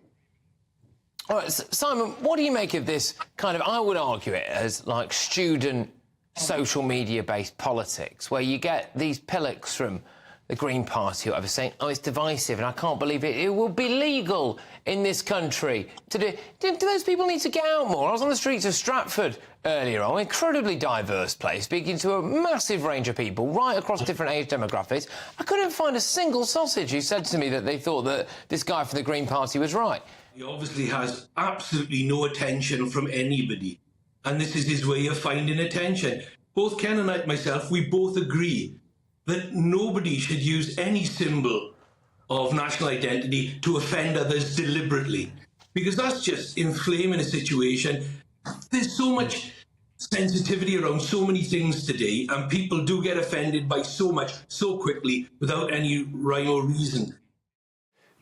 All right, Simon, what do you make of this kind of, I would argue it as like student social media-based politics, where you get these pillocks from the Green Party or whatever saying, oh, it's divisive and I can't believe it will be legal in this country to do... Do those people need to get out more? I was on the streets of Stratford earlier on, an incredibly diverse place, speaking to a massive range of people right across different age demographics. I couldn't find a single sausage who said to me that they thought that this guy from the Green Party was right. He obviously has absolutely no attention from anybody, and this is his way of finding attention. Both Ken and myself, we both agree that nobody should use any symbol of national identity to offend others deliberately, because that's just inflaming a situation. There's so much sensitivity around so many things today, and people do get offended by so much so quickly without any rhyme or reason.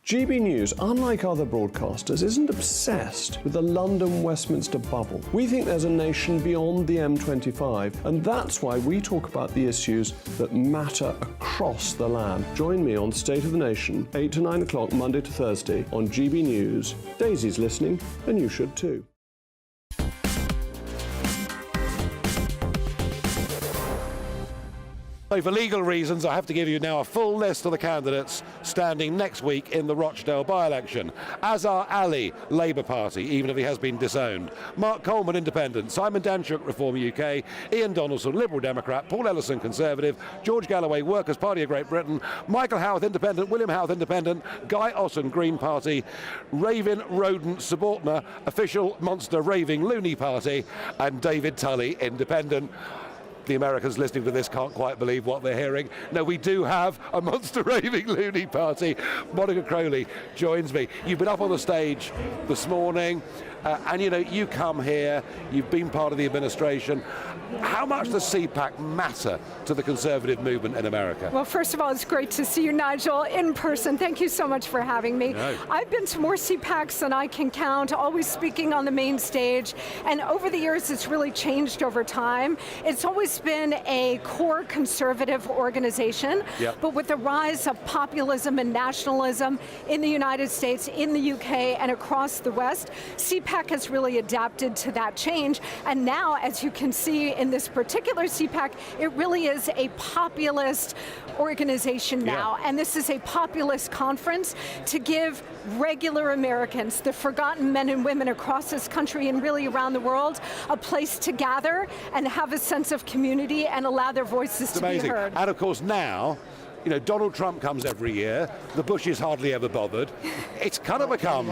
GB News, unlike other broadcasters, isn't obsessed with the London-Westminster bubble. We think there's a nation beyond the M25, and that's why we talk about the issues that matter across the land. Join me on State of the Nation, 8 to 9 o'clock, Monday to Thursday, on GB News. Daisy's listening, and you should too. For legal reasons, I have to give you now a full list of the candidates standing next week in the Rochdale by-election. Azhar Ali, Labour Party, even if he has been disowned. Mark Coleman, Independent. Simon Danchuk, Reform UK. Ian Donaldson, Liberal Democrat. Paul Ellison, Conservative. George Galloway, Workers' Party of Great Britain. Michael Howarth, Independent. William Howarth, Independent. Guy Otten, Green Party. Raving Rodent, Subaltern. Official Monster Raving Loony Party. And David Tully, Independent. The Americans listening to this can't quite believe what they're hearing. No, we do have a monster raving loony party. Monica Crowley joins me. You've been up on the stage this morning, and you know, you come here, you've been part of the administration. How much does CPAC matter to the Conservative movement in America? Well, first of all, it's great to see you, Nigel, in person. Thank you so much for having me. No. I've been to more CPACs than I can count, always speaking on the main stage. And over the years, it's really changed over time. It's always been a core conservative organization. Yep. But with the rise of populism and nationalism in the United States, in the UK, and across the West, CPAC has really adapted to that change. And now, as you can see in this particular CPAC, it really is a populist organization now. And this is a populist conference to give regular Americans, the forgotten men and women across this country and really around the world, a place to gather and have a sense of community and allow their voices to be heard. And of course now, you know, Donald Trump comes every year. The Bushes hardly ever bothered. It's kind of become,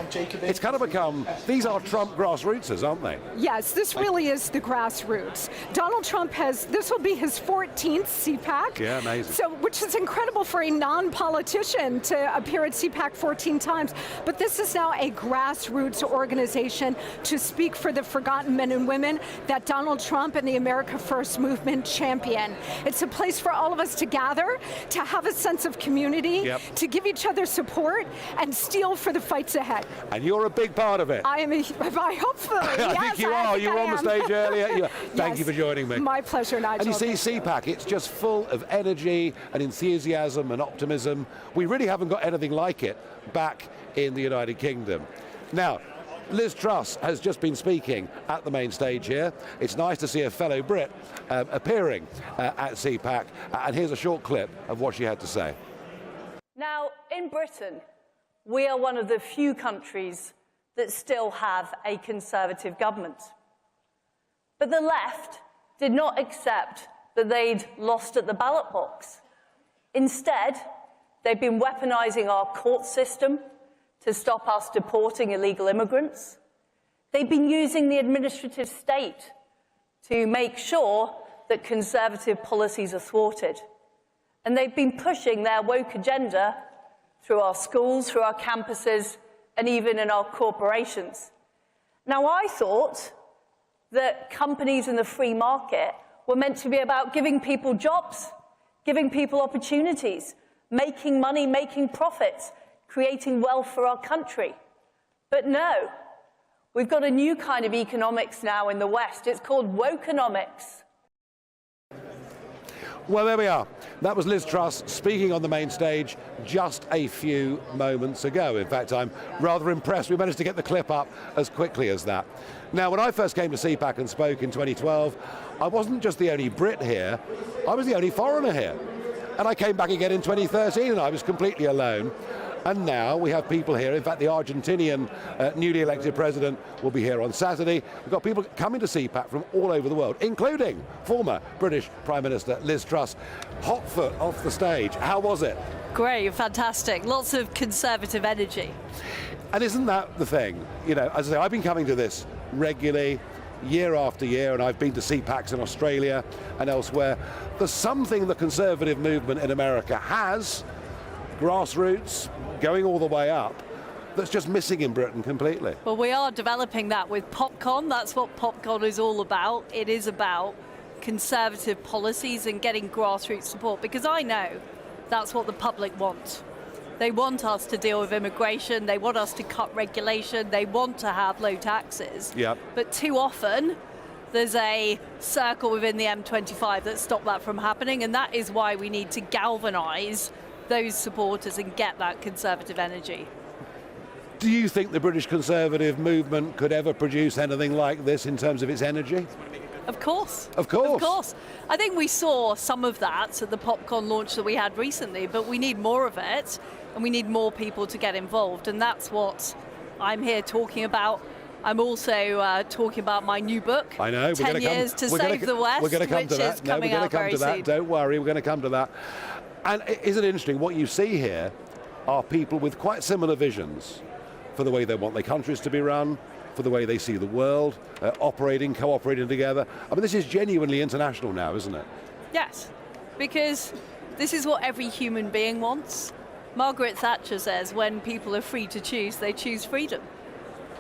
these are Trump grassrootsers, aren't they? Yes, this really is the grassroots. Donald Trump this will be his 14th CPAC. Yeah, amazing. So, which is incredible for a non-politician to appear at CPAC 14 times. But this is now a grassroots organization to speak for the forgotten men and women that Donald Trump and the America First movement champion. It's a place for all of us to gather, to have a sense of community, to give each other support, and steel for the fights ahead. And you're a big part of it. I hopefully. I think you are. You were on the stage earlier. Thank you for joining me. My pleasure, Nigel. And you see CPAC, it's just full of energy and enthusiasm and optimism. We really haven't got anything like it back in the United Kingdom. Now, Liz Truss has just been speaking at the main stage here. It's nice to see a fellow Brit appearing at CPAC, and here's a short clip of what she had to say. Now, in Britain, we are one of the few countries that still have a Conservative government. But the left did not accept that they'd lost at the ballot box. Instead, they've been weaponising our court system to stop us deporting illegal immigrants. They've been using the administrative state to make sure that Conservative policies are thwarted. And they've been pushing their woke agenda through our schools, through our campuses, and even in our corporations. Now, I thought that companies in the free market were meant to be about giving people jobs, giving people opportunities, making money, making profits, creating wealth for our country. But no, we've got a new kind of economics now in the West. It's called wokeonomics. Well, there we are. That was Liz Truss speaking on the main stage just a few moments ago. In fact, I'm rather impressed we managed to get the clip up as quickly as that. Now, when I first came to CPAC and spoke in 2012, I wasn't just the only Brit here, I was the only foreigner here. And I came back again in 2013 and I was completely alone. And now we have people here. In fact, the Argentinian newly elected president will be here on Saturday. We've got people coming to CPAC from all over the world, including former British Prime Minister Liz Truss. Hot foot off the stage. How was it? Great, fantastic. Lots of Conservative energy. And isn't that the thing? You know, as I say, I've been coming to this regularly, year after year, and I've been to CPACs in Australia and elsewhere. There's something the Conservative movement in America has, grassroots, going all the way up, that's just missing in Britain completely. Well, we are developing that with PopCon. That's what PopCon is all about. It is about Conservative policies and getting grassroots support, because I know that's what the public want. They want us to deal with immigration, they want us to cut regulation, they want to have low taxes. Yep. But too often, there's a circle within the M25 that stops that from happening, and that is why we need to galvanise those supporters and get that Conservative energy. Do you think the British Conservative movement could ever produce anything like this in terms of its energy? Of course. Of course. Of course. I think we saw some of that at the PopCon launch that we had recently, but we need more of it, and we need more people to get involved, and that's what I'm here talking about. I'm also talking about my new book, I know. 10 Years to Save the West, we're going to come which to that. is coming No, we're going out to come very to that. soon. Don't worry, we're going to come to that. And isn't it interesting, what you see here are people with quite similar visions for the way they want their countries to be run, for the way they see the world, operating, cooperating together. I mean, this is genuinely international now, isn't it? Yes, because this is what every human being wants. Margaret Thatcher says when people are free to choose, they choose freedom.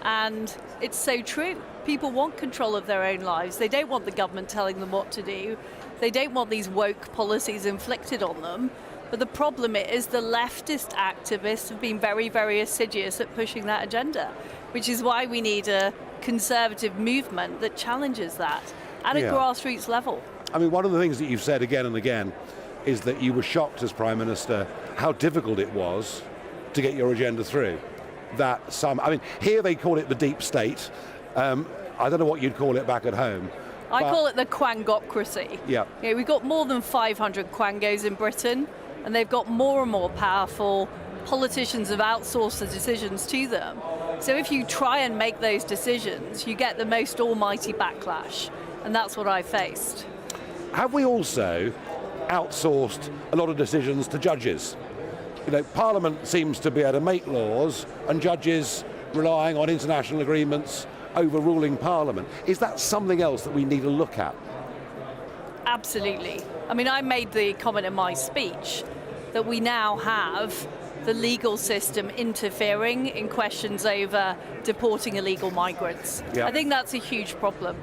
And it's so true. People want control of their own lives. They don't want the government telling them what to do. They don't want these woke policies inflicted on them. But the problem is the leftist activists have been very, very assiduous at pushing that agenda, which is why we need a Conservative movement that challenges that at a grassroots level. I mean, one of the things that you've said again and again is that you were shocked as Prime Minister how difficult it was to get your agenda through. I mean, here they call it the deep state. I don't know what you'd call it back at home. I call it the quangocracy. Yeah. We've got more than 500 quangos in Britain, and they've got more and more powerful. Politicians have outsourced the decisions to them. So if you try and make those decisions, you get the most almighty backlash, and that's what I faced. Have we also outsourced a lot of decisions to judges? You know, Parliament seems to be able to make laws, and judges relying on international agreements overruling Parliament. Is that something else that we need to look at? Absolutely. I mean, I made the comment in my speech that we now have the legal system interfering in questions over deporting illegal migrants. Yeah. I think that's a huge problem.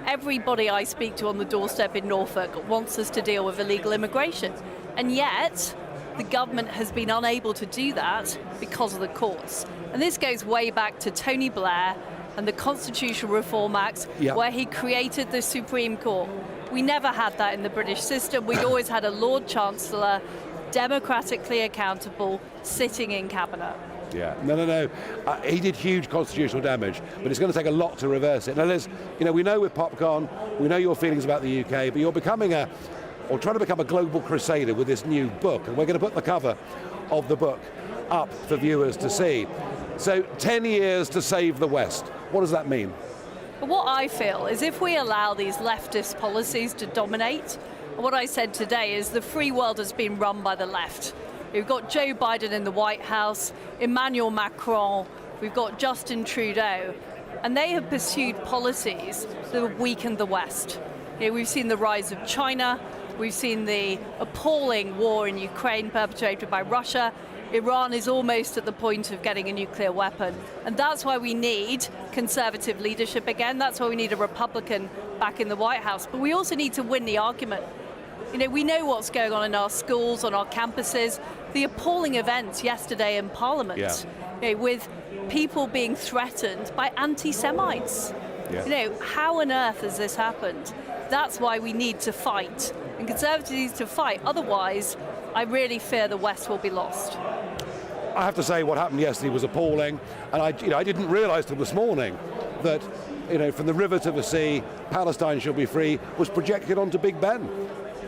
Everybody I speak to on the doorstep in Norfolk wants us to deal with illegal immigration, and yet the government has been unable to do that because of the courts. And this goes way back to Tony Blair and the Constitutional Reform Act, where he created the Supreme Court. We never had that in the British system. We'd always had a Lord Chancellor, democratically accountable, sitting in cabinet. Yeah, no. He did huge constitutional damage, but it's going to take a lot to reverse it. Now, Liz, you know, we know with PopCon, we know your feelings about the UK, but you're becoming trying to become a global crusader with this new book, and we're going to put the cover of the book up for viewers to see. So, 10 years to save the West. What does that mean? What I feel is if we allow these leftist policies to dominate, what I said today is the free world has been run by the left. We've got Joe Biden in the White House, Emmanuel Macron, we've got Justin Trudeau, and they have pursued policies that have weakened the West. We've seen the rise of China, We've seen the appalling war in Ukraine perpetrated by Russia. Iran is almost at the point of getting a nuclear weapon. And that's why we need Conservative leadership again. That's why we need a Republican back in the White House. But we also need to win the argument. You know, we know what's going on in our schools, on our campuses. The appalling events yesterday in Parliament, you know, with people being threatened by anti-Semites. You know, how on earth has this happened? That's why we need to fight. And Conservatives need to fight. Otherwise, I really fear the West will be lost. I have to say what happened yesterday was appalling, and I didn't realise till this morning that, you know, from the river to the sea, Palestine shall be free was projected onto Big Ben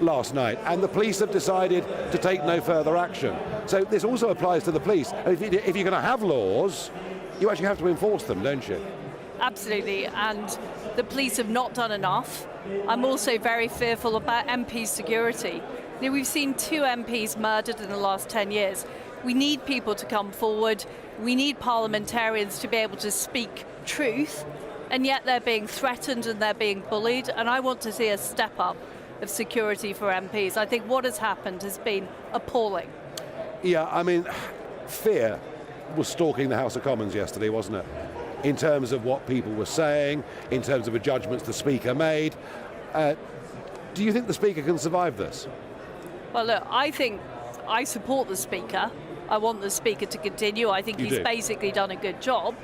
last night, and the police have decided to take no further action. So this also applies to the police. If you're going to have laws, you actually have to enforce them, don't you? Absolutely, and the police have not done enough. I'm also very fearful about MP security. You know, we've seen 2 MPs murdered in the last 10 years. We need people to come forward. We need parliamentarians to be able to speak truth, and yet they're being threatened and they're being bullied, and I want to see a step up of security for MPs. I think what has happened has been appalling. Yeah, I mean, fear was stalking the House of Commons yesterday, wasn't it? In terms of what people were saying, in terms of the judgments the Speaker made. Do you think the Speaker can survive this? Well, look, I think I support the Speaker. I want the Speaker to continue. I think he's basically done a good job.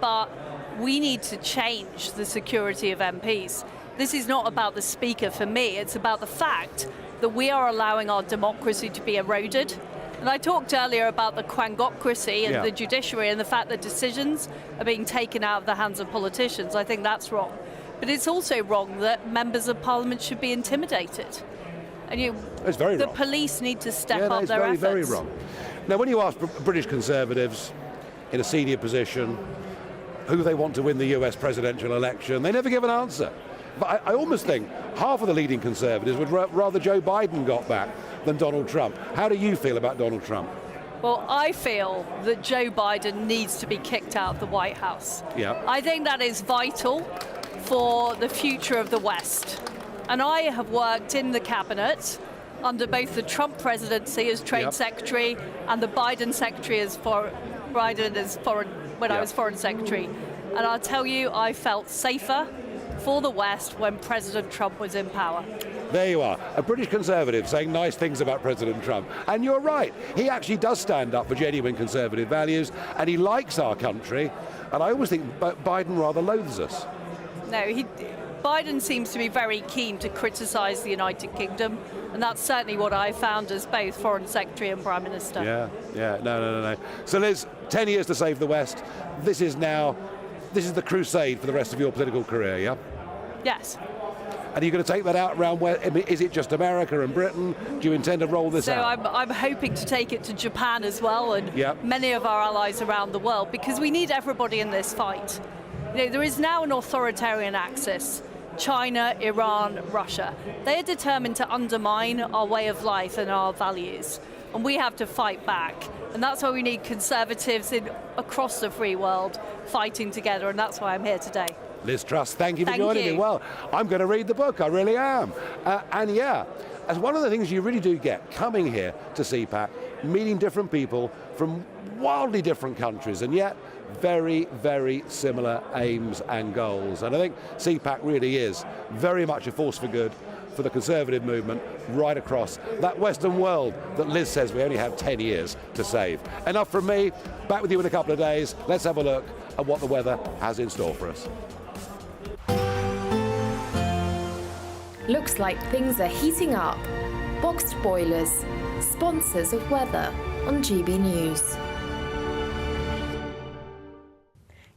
But we need to change the security of MPs. This is not about the Speaker for me. It's about the fact that we are allowing our democracy to be eroded. And I talked earlier about the quangocracy and the judiciary and the fact that decisions are being taken out of the hands of politicians. I think that's wrong. But it's also wrong that members of Parliament should be intimidated. And it's very the wrong. Police need to step up it's their efforts. very wrong. Now, when you ask British Conservatives in a senior position who they want to win the US presidential election, they never give an answer. But I almost think half of the leading Conservatives would rather Joe Biden got back than Donald Trump. How do you feel about Donald Trump? Well, I feel that Joe Biden needs to be kicked out of the White House. Yeah. I think that is vital for the future of the West. And I have worked in the cabinet under both the Trump presidency as Trade Secretary and the Biden Secretary as when I was Foreign Secretary. And I'll tell you, I felt safer for the West when President Trump was in power. There you are, a British Conservative saying nice things about President Trump. And you're right, he actually does stand up for genuine conservative values, and he likes our country. And I always think Biden rather loathes us. No, Biden seems to be very keen to criticise the United Kingdom, and that's certainly what I found as both Foreign Secretary and Prime Minister. No. So Liz, 10 years to save the West. This is the crusade for the rest of your political career, yeah? Yes. And are you going to take that out around where, I mean, is it just America and Britain? Do you intend to roll this out? So I'm hoping to take it to Japan as well, and many of our allies around the world, because we need everybody in this fight. You know, there is now an authoritarian axis. China, Iran, Russia. They are determined to undermine our way of life and our values. And we have to fight back. And that's why we need Conservatives across the free world fighting together. And that's why I'm here today. Liz Truss, thank you for joining me. Well, I'm going to read the book, I really am. And as one of the things you really do get coming here to CPAC, meeting different people from wildly different countries, and yet very, very similar aims and goals. And I think CPAC really is very much a force for good for the Conservative movement right across that Western world that Liz says we only have 10 years to save. Enough from me. Back with you in a couple of days. Let's have a look at what the weather has in store for us. Looks like things are heating up. Boxed boilers, sponsors of weather on GB News.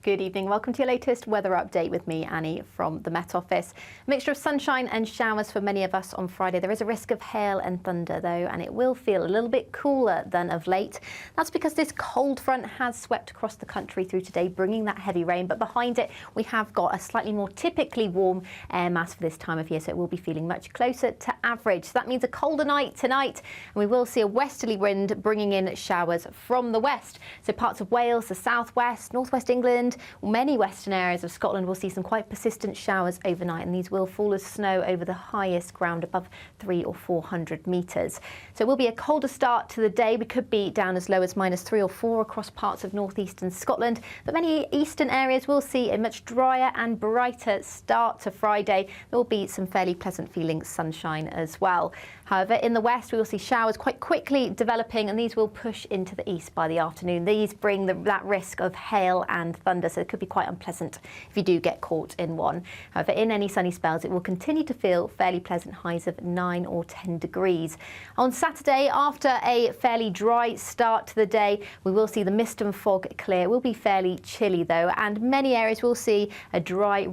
Good evening. Welcome to your latest weather update with me, Annie, from the Met Office. A mixture of sunshine and showers for many of us on Friday. There is a risk of hail and thunder, though, and it will feel a little bit cooler than of late. That's because this cold front has swept across the country through today, bringing that heavy rain. But behind it, we have got a slightly more typically warm air mass for this time of year, so it will be feeling much closer to average. So that means a colder night tonight, and we will see a westerly wind bringing in showers from the west. So parts of Wales, the southwest, northwest England, many western areas of Scotland will see some quite persistent showers overnight, and these will fall as snow over the highest ground above 300 or 400 metres. So it will be a colder start to the day. We could be down as low as -3 or 4 across parts of northeastern Scotland, but many eastern areas will see a much drier and brighter start to Friday. There will be some fairly pleasant feeling sunshine as well. However, in the west, we will see showers quite quickly developing, and these will push into the east by the afternoon. These bring that risk of hail and thunder, so it could be quite unpleasant if you do get caught in one. However, in any sunny spells, it will continue to feel fairly pleasant, highs of 9 or 10 degrees. On Saturday, after a fairly dry start to the day, we will see the mist and fog clear. It will be fairly chilly, though, and many areas will see a dry